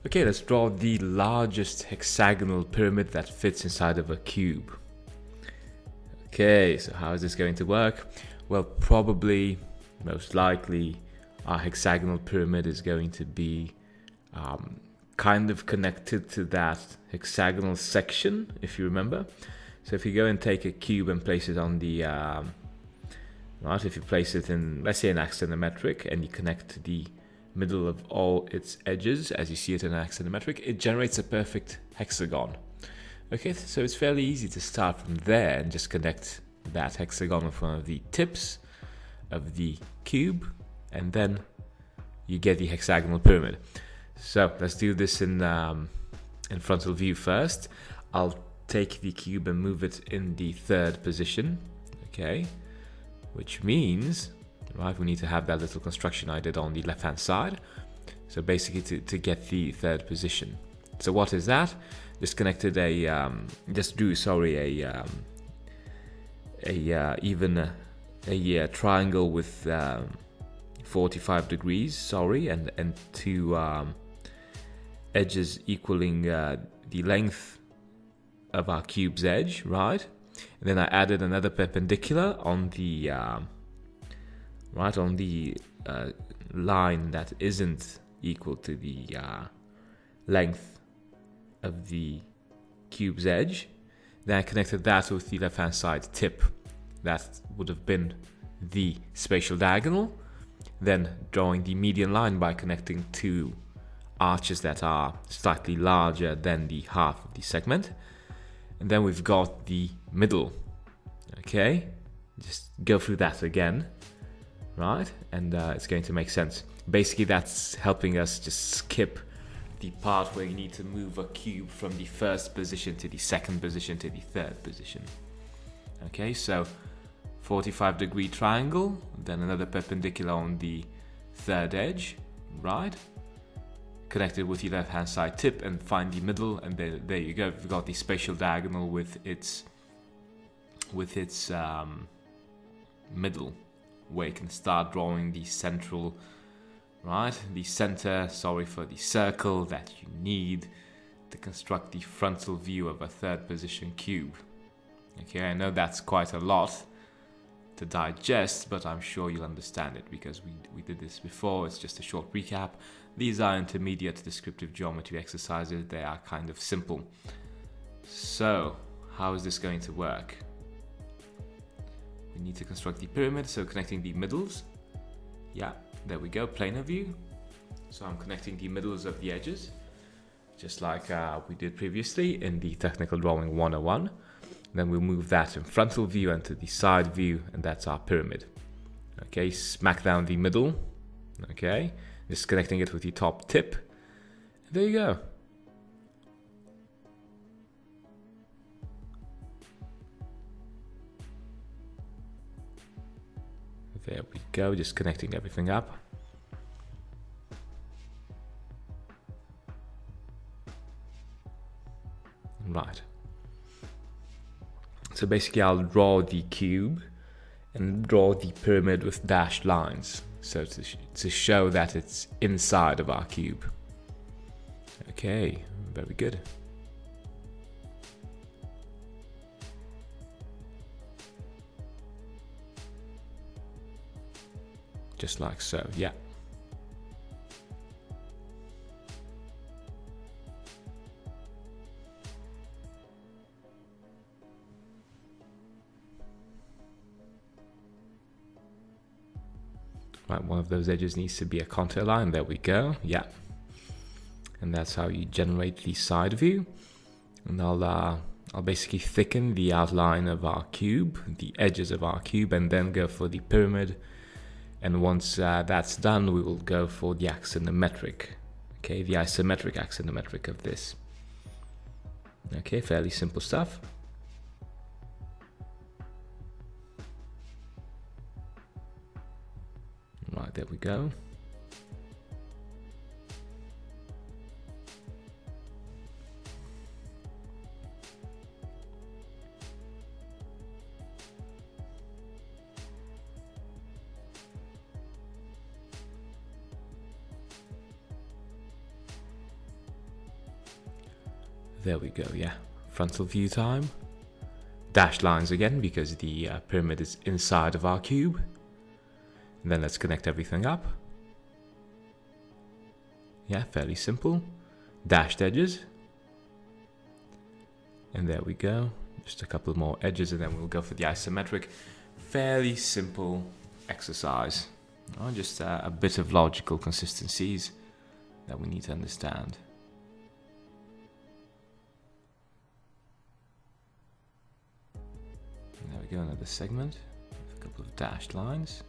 Okay, let's draw the largest hexagonal pyramid that fits inside of a cube. Okay, so how is this going to work? Well, probably, most likely, our hexagonal pyramid is going to be kind of connected to that hexagonal section, if you remember. So if you go and take a cube and place it on the, right, if you place it in, let's say, an axonometric, and you connect the middle of all its edges, as you see it in an axonometric, it generates a perfect hexagon. Okay, so it's fairly easy to start from there and just connect that hexagon with one of the tips of the cube, and then you get the hexagonal pyramid. So let's do this in frontal view first. I'll take the cube and move it in the third position, okay, which means, right, we need to have that little construction I did on the left hand side. So basically to get the third position. So what is that? Just connected a triangle with 45 degrees, and two edges equaling the length of our cube's edge, right? And then I added another perpendicular on the line that isn't equal to the length of the cube's edge. Then I connected that with the left hand side tip. That would have been the spatial diagonal. Then drawing the median line by connecting two arches that are slightly larger than the half of the segment. And then we've got the middle. Okay, just go through that again, right? And it's going to make sense. Basically, that's helping us just skip the part where you need to move a cube from the first position to the second position to the third position. Okay, so 45-degree triangle, then another perpendicular on the third edge, right? Connected with the left-hand side tip, and find the middle, and there you go. We've got the spatial diagonal with its middle, where you can start drawing the central, right? The center, for the circle that you need to construct the frontal view of a third position cube. Okay, I know that's quite a lot to digest, but I'm sure you'll understand it because we did this before. It's just a short recap. These are intermediate descriptive geometry exercises. They are kind of simple. So, how is this going to work? We need to construct the pyramid, so connecting the middles. Yeah, there we go, planar view. So I'm connecting the middles of the edges, just like we did previously in the technical drawing 101. Then we'll move that in frontal view and to the side view, and that's our pyramid. Okay, smack down the middle. Okay, just connecting it with the top tip. And there you go. There we go, just connecting everything up. Right. So basically I'll draw the cube and draw the pyramid with dashed lines. So to show that it's inside of our cube. Okay, very good. Just like so, yeah. Right, one of those edges needs to be a contour line. There we go, yeah. And that's how you generate the side view. And I'll basically thicken the outline of our cube, the edges of our cube, and then go for the pyramid. And once that's done, we will go for the axonometric, okay, the isometric axonometric of this. Okay, fairly simple stuff. Right, there we go. There we go, yeah. Frontal view time. Dashed lines again because the pyramid is inside of our cube. And then let's connect everything up. Yeah, fairly simple. Dashed edges. And there we go. Just a couple more edges and then we'll go for the isometric. Fairly simple exercise. Just a bit of logical consistencies that we need to understand. And there we go, another segment with a couple of dashed lines.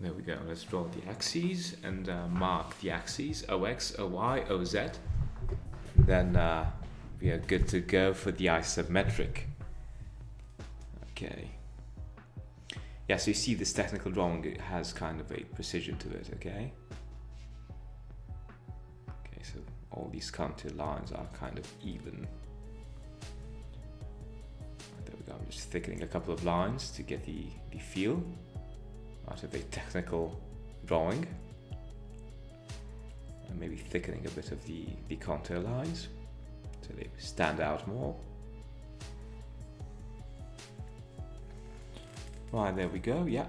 There we go, let's draw the axes and mark the axes, OX, OY, OZ. Then we are good to go for the isometric. Okay. Yeah, so you see this technical drawing, it has kind of a precision to it, okay? Okay, so all these contour lines are kind of even. There we go, I'm just thickening a couple of lines to get the feel out of a technical drawing, and maybe thickening a bit of the contour lines so they stand out more. Right, there we go, yeah.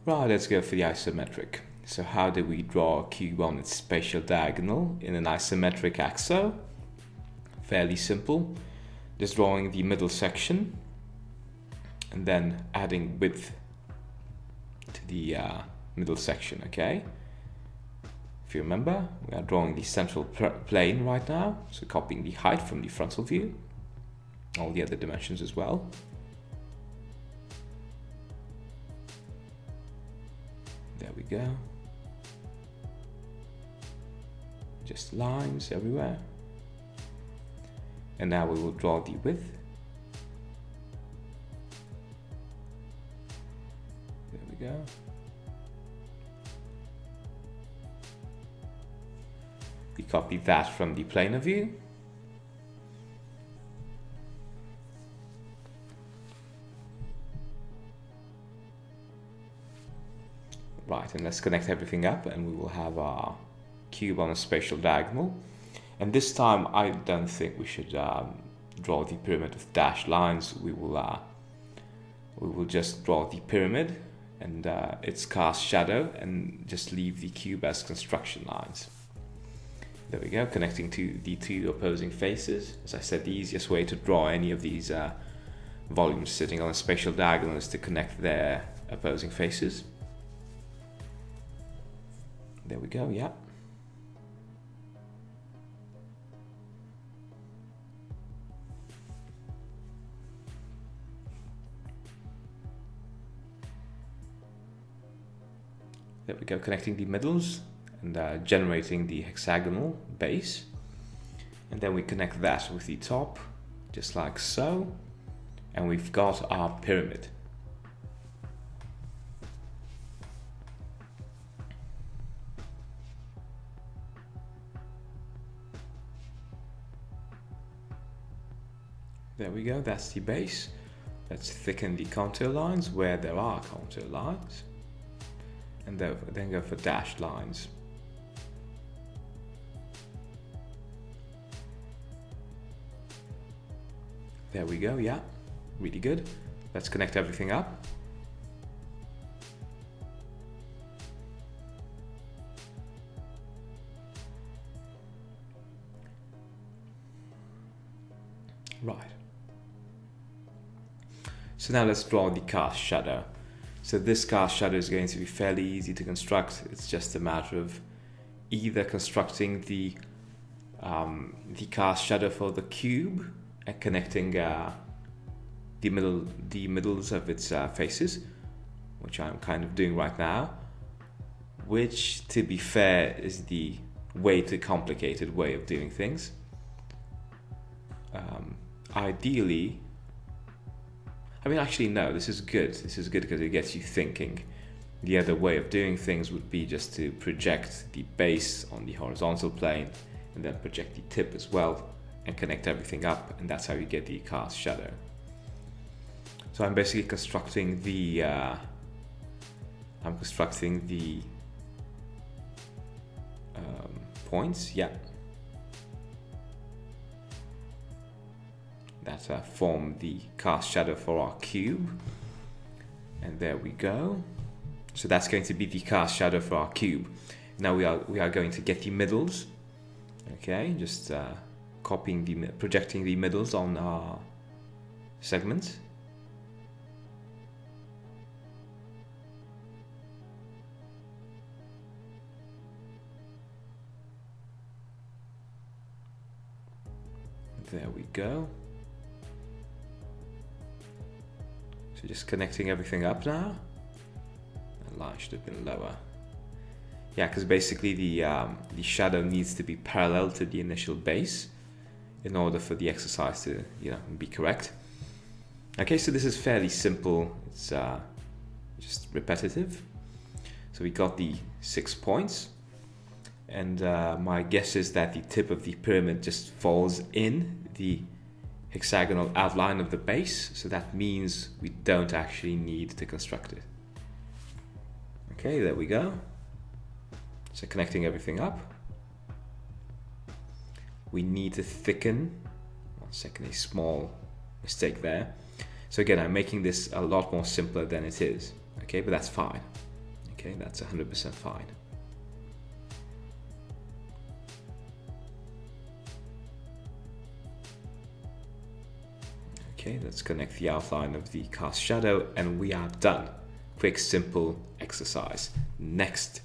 Right, let's go for the isometric. So how do we draw a cube on its spatial diagonal in an isometric axo? Fairly simple. Just drawing the middle section and then adding width to the middle section, okay? If you remember, we are drawing the central plane right now, so copying the height from the frontal view, all the other dimensions as well. There we go. Just lines everywhere. And now we will draw the width. There we go. We copy that from the planar view. Right, and let's connect everything up and we will have our cube on a spatial diagonal. And this time I don't think we should draw the pyramid with dashed lines. We will just draw the pyramid and its cast shadow and just leave the cube as construction lines. There we go, connecting to the two opposing faces. As I said, the easiest way to draw any of these volumes sitting on a spatial diagonal is to connect their opposing faces. There we go, yeah. There we go, connecting the middles and generating the hexagonal base. And then we connect that with the top, just like so. And we've got our pyramid. There we go, that's the base. Let's thicken the contour lines where there are contour lines. And then go for dashed lines. There we go, yeah, really good. Let's connect everything up. Right. So now let's draw the cast shadow. So this cast shadow is going to be fairly easy to construct. It's just a matter of either constructing the cast shadow for the cube and connecting the middles of its faces, which I'm kind of doing right now, which, to be fair, is the way too complicated way of doing things. Ideally, I mean, actually, no, this is good. This is good because it gets you thinking. The other way of doing things would be just to project the base on the horizontal plane and then project the tip as well and connect everything up, and that's how you get the cast shadow. So I'm basically constructing the points, yeah, that form the cast shadow for our cube, and there we go. So that's going to be the cast shadow for our cube. Now we are going to get the middles. Okay, just projecting the middles on our segments. There we go. So just connecting everything up now. That line should have been lower. Yeah, because basically the shadow needs to be parallel to the initial base in order for the exercise to be correct. Okay, so this is fairly simple. It's just repetitive. So we got the 6 points, and my guess is that the tip of the pyramid just falls in the hexagonal outline of the base, so that means we don't actually need to construct it. Okay, there we go. So connecting everything up. We need to thicken. 1 second, a small mistake there. So again, I'm making this a lot more simpler than it is. Okay, but that's fine. Okay, that's 100% fine. Okay, let's connect the outline of the cast shadow and we are done. Quick, simple exercise. Next